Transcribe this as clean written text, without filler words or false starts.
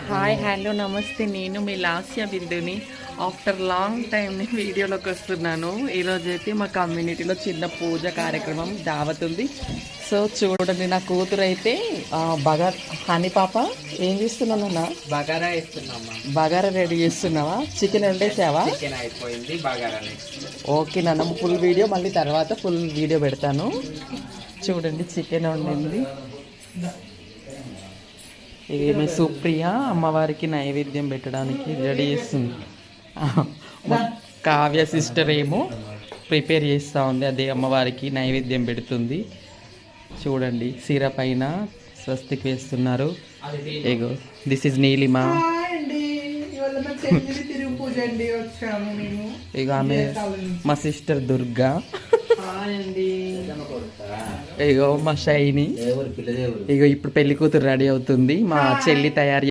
Hi hello నమస్తే, నేను మీ Lasya బిందుని. After long time వీడియోలోకి వస్తున్నాను. ఈరోజు అయితే మా కమ్యూనిటీలో చిన్న పూజ కార్యక్రమం దావత్ ఉంది. సో చూడండి, నా కూతురు అయితే హనీ పాప ఏం చేస్తున్నావు అన్న? బగారా వేస్తున్నామా? బగారా రెడీ చేస్తున్నావా? చికెన్ వండేసావా? చికెన్ అయిపోయింది, బగారా ఓకే నాన్న, ఫుల్ వీడియో మళ్ళీ తర్వాత ఫుల్ వీడియో పెడతాను. చూడండి, చికెన్ వండింది. ఏమి సుప్రియ అమ్మవారికి నైవేద్యం పెట్టడానికి రెడీ చేస్తుంది. కావ్య సిస్టర్ ఏమో ప్రిపేర్ చేస్తూ ఉంది, అదే అమ్మవారికి నైవేద్యం పెడుతుంది. చూడండి, సిర పైన స్వస్తికి వేస్తున్నారు. ఏగో దిస్ ఇస్ నీలిమా. ఇక ఆమె మా సిస్టర్ దుర్గా. ఇగో మా షైని. ఇగో ఇప్పుడు పెళ్లి కూతురు రెడీ అవుతుంది. మా చెల్లి తయారు